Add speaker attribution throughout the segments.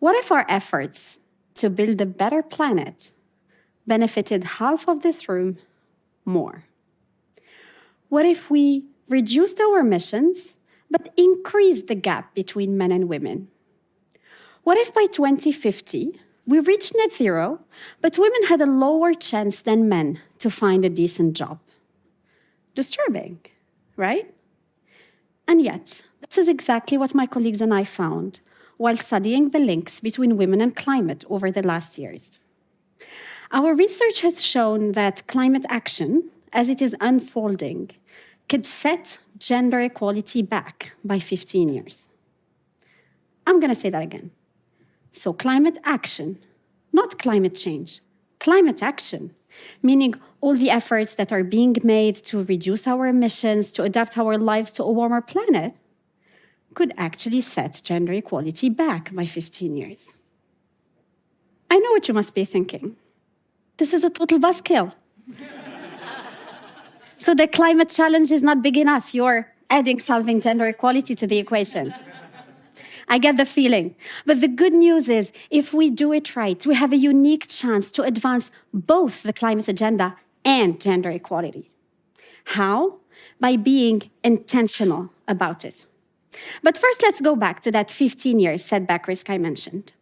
Speaker 1: What if our efforts to build a better planet benefited half of this room more? What if we reduced our emissions but increased the gap between men and women? What if by 2050 we reached net zero, but women had a lower chance than men to find a decent job? Disturbing, right? And yet, this is exactly what my colleagues and I found while studying the links between women and climate over the last years. Our research has shown that climate action, as it is unfolding, could set gender equality back by 15 years. I'm going to say that again. So climate action, not climate change, climate action, meaning all the efforts that are being made to reduce our emissions, to adapt our lives to a warmer planet, could actually set gender equality back by 15 years. I know what you must be thinking. This is a total buzzkill. So the climate challenge is not big enough. You're adding solving gender equality to the equation. I get the feeling. But the good news is, if we do it right, we have a unique chance to advance both the climate agenda and gender equality. How? By being intentional about it. But first, let's go back to that 15-year setback risk I mentioned.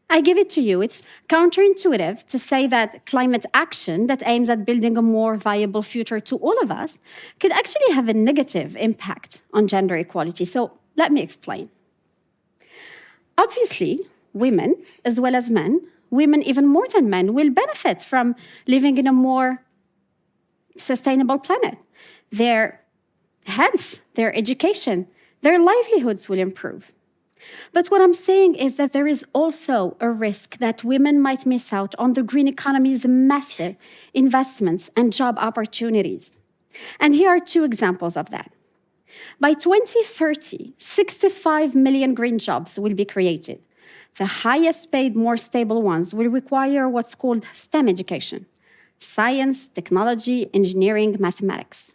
Speaker 1: I give it to you. It's counterintuitive to say that climate action that aims at building a more viable future to all of us could actually have a negative impact on gender equality. So let me explain. Obviously, women, as well as men, women even more than men, will benefit from living in a more sustainable planet. Their health, their education, their livelihoods will improve. But what I'm saying is that there is also a risk that women might miss out on the green economy's massive investments and job opportunities. And here are two examples of that. By 2030, 65 million green jobs will be created. The highest paid, more stable ones will require what's called STEM education: science, technology, engineering, mathematics.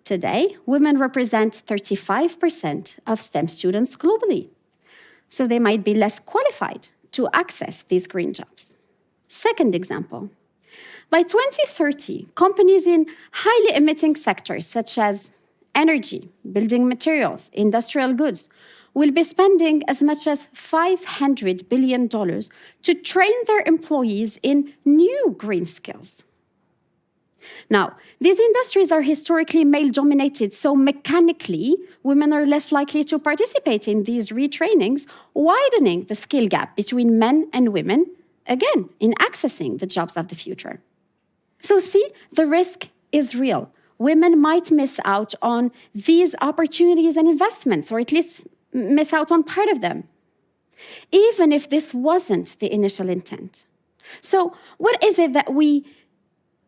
Speaker 1: Today, women represent 35% of STEM students globally, so they might be less qualified to access these green jobs. Second example, by 2030, companies in highly emitting sectors such as energy, building materials, industrial goods will be spending as much as $500 billion to train their employees in new green skills. Now, these industries are historically male-dominated, so mechanically, women are less likely to participate in these retrainings, widening the skill gap between men and women, again, in accessing the jobs of the future. So see, the risk is real. Women might miss out on these opportunities and investments, or at least miss out on part of them, even if this wasn't the initial intent. So what is it that we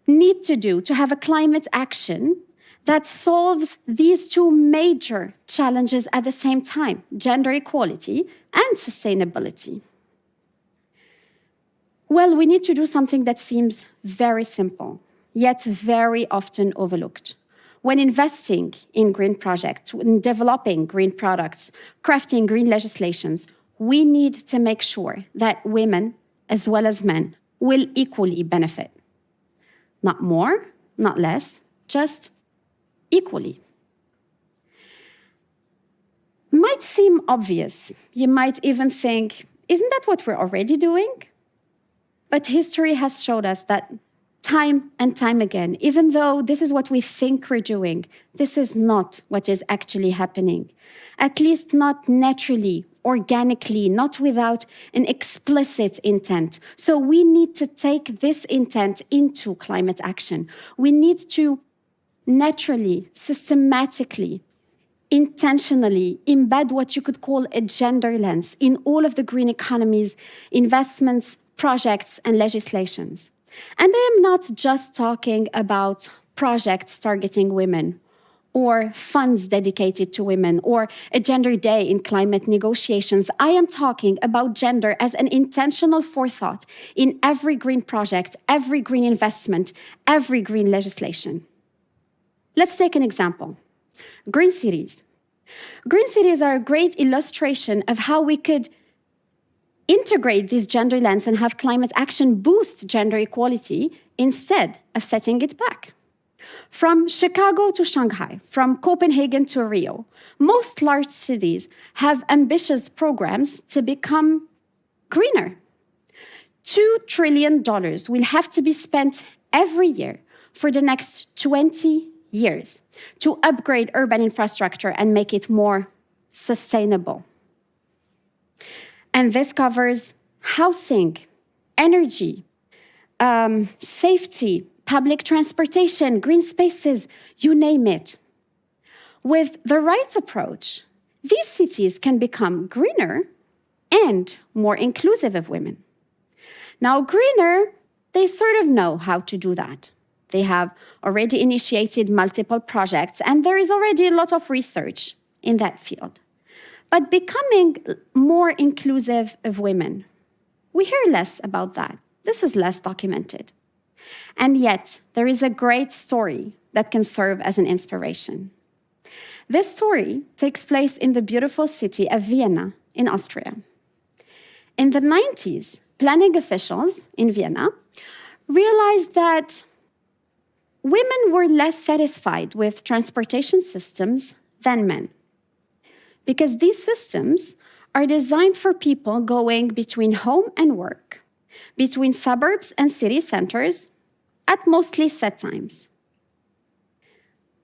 Speaker 1: need to do to have a climate action that solves these two major challenges at the same time: gender equality and sustainability? Well, we need to do something that seems very simple, yet very often overlooked. When investing in green projects, when developing green products, crafting green legislations, we need to make sure that women, as well as men, will equally benefit. Not more, not less, just equally. Might seem obvious. You might even think, isn't that what we're already doing? But history has showed us that time and time again, even though this is what we think we're doing, this is not what is actually happening. At least not naturally, organically, not without an explicit intent. So we need to take this intent into climate action. We need to naturally, systematically, intentionally embed what you could call a gender lens in all of the green economy's investments, projects, and legislations. And I am not just talking about projects targeting women, or funds dedicated to women, or a gender day in climate negotiations. I am talking about gender as an intentional forethought in every green project, every green investment, every green legislation. Let's take an example. Green cities. Green cities are a great illustration of how we could integrate this gender lens and have climate action boost gender equality instead of setting it back. From Chicago to Shanghai, from Copenhagen to Rio, most large cities have ambitious programs to become greener. $2 trillion will have to be spent every year for the next 20 years to upgrade urban infrastructure and make it more sustainable. And this covers housing, energy, safety, public transportation, green spaces, you name it. With the right approach, these cities can become greener and more inclusive of women. Now, greener, they sort of know how to do that. They have already initiated multiple projects, and there is already a lot of research in that field. But becoming more inclusive of women, we hear less about that. This is less documented. And yet, there is a great story that can serve as an inspiration. This story takes place in the beautiful city of Vienna in Austria. In the 90s, planning officials in Vienna realized that women were less satisfied with transportation systems than men, because these systems are designed for people going between home and work, between suburbs and city centers, at mostly set times.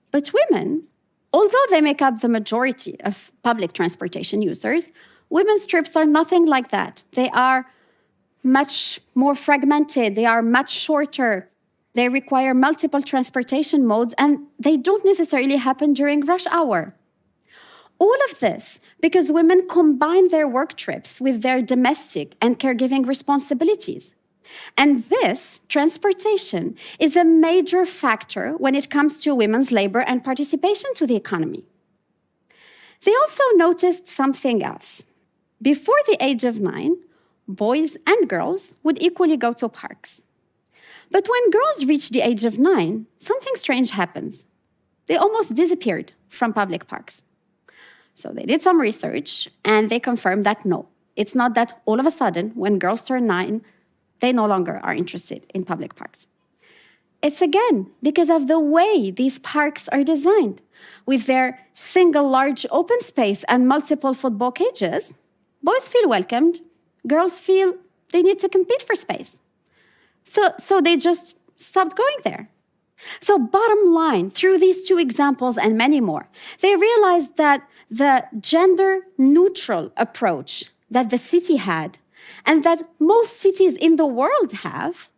Speaker 1: But women, although they make up the majority of public transportation users, women's trips are nothing like that. They are much more fragmented, they are much shorter, they require multiple transportation modes, and they don't necessarily happen during rush hour. All of this because women combine their work trips with their domestic and caregiving responsibilities. And this, transportation, is a major factor when it comes to women's labor and participation to the economy. They also noticed something else. Before the age of 9, boys and girls would equally go to parks. But when girls reach the age of 9, something strange happens. They almost disappeared from public parks. So they did some research, and they confirmed that no, it's not that all of a sudden, when girls turn 9, they no longer are interested in public parks. It's again because of the way these parks are designed. With their single large open space and multiple football cages, boys feel welcomed, girls feel they need to compete for space. So they just stopped going there. So bottom line, through these two examples and many more, they realized that the gender-neutral approach that the city had and that most cities in the world have,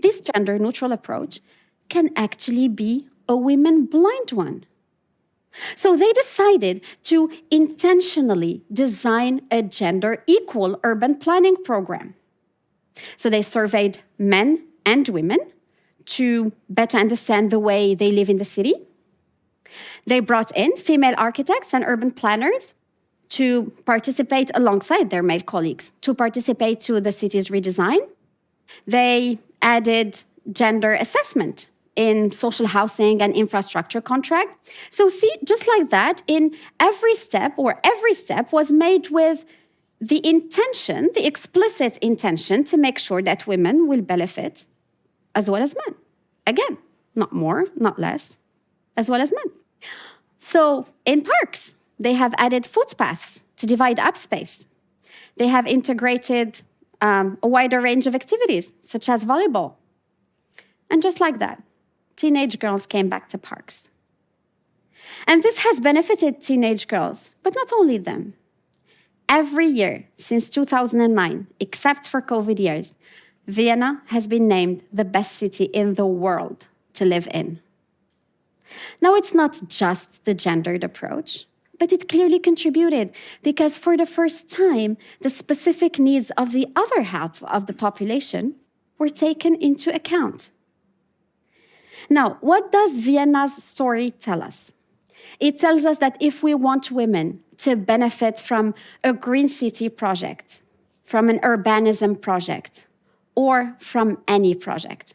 Speaker 1: this gender-neutral approach can actually be a women-blind one. So they decided to intentionally design a gender-equal urban planning program. So they surveyed men and women to better understand the way they live in the city. They brought in female architects and urban planners to participate alongside their male colleagues, to participate to the city's redesign. They added gender assessment in social housing and infrastructure contract. So see, just like that, in every step was made with the intention, the explicit intention to make sure that women will benefit as well as men. Again, not more, not less, as well as men. So in parks, they have added footpaths to divide up space. They have integrated a wider range of activities, such as volleyball. And just like that, teenage girls came back to parks. And this has benefited teenage girls, but not only them. Every year since 2009, except for COVID years, Vienna has been named the best city in the world to live in. Now, it's not just the gendered approach, but it clearly contributed because for the first time, the specific needs of the other half of the population were taken into account. Now, what does Vienna's story tell us? It tells us that if we want women to benefit from a green city project, from an urbanism project, or from any project,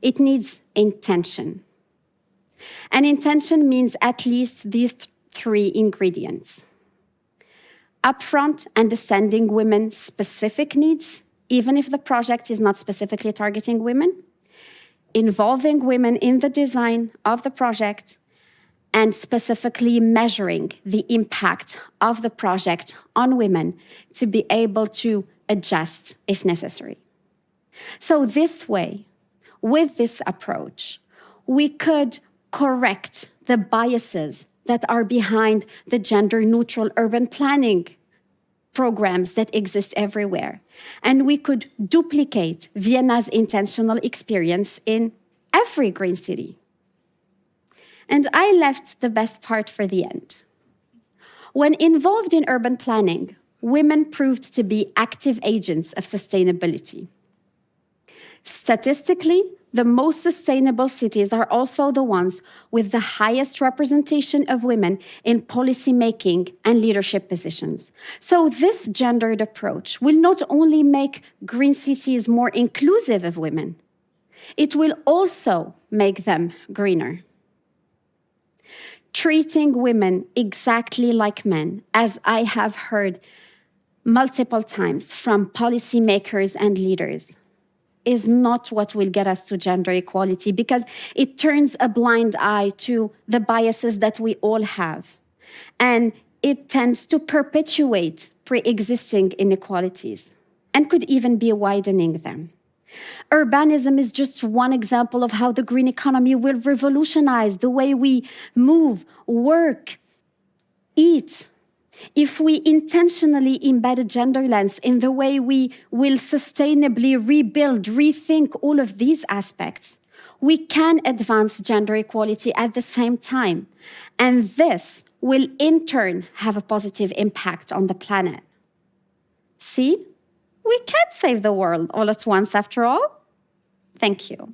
Speaker 1: it needs intention. And intention means at least these three ingredients. upfront understanding women's specific needs, even if the project is not specifically targeting women, involving women in the design of the project, and specifically measuring the impact of the project on women to be able to adjust if necessary. So this way, with this approach, we could correct the biases that are behind the gender-neutral urban planning programs that exist everywhere. And we could duplicate Vienna's intentional experience in every green city. And I left the best part for the end. When involved in urban planning, women proved to be active agents of sustainability. Statistically, the most sustainable cities are also the ones with the highest representation of women in policymaking and leadership positions. So this gendered approach will not only make green cities more inclusive of women, it will also make them greener. Treating women exactly like men, as I have heard multiple times from policymakers and leaders, is not what will get us to gender equality, because it turns a blind eye to the biases that we all have. And it tends to perpetuate pre-existing inequalities and could even be widening them. Urbanism is just one example of how the green economy will revolutionize the way we move, work, eat. If we intentionally embed a gender lens in the way we will sustainably rebuild, rethink all of these aspects, we can advance gender equality at the same time. And this will in turn have a positive impact on the planet. See? We can save the world all at once after all. Thank you.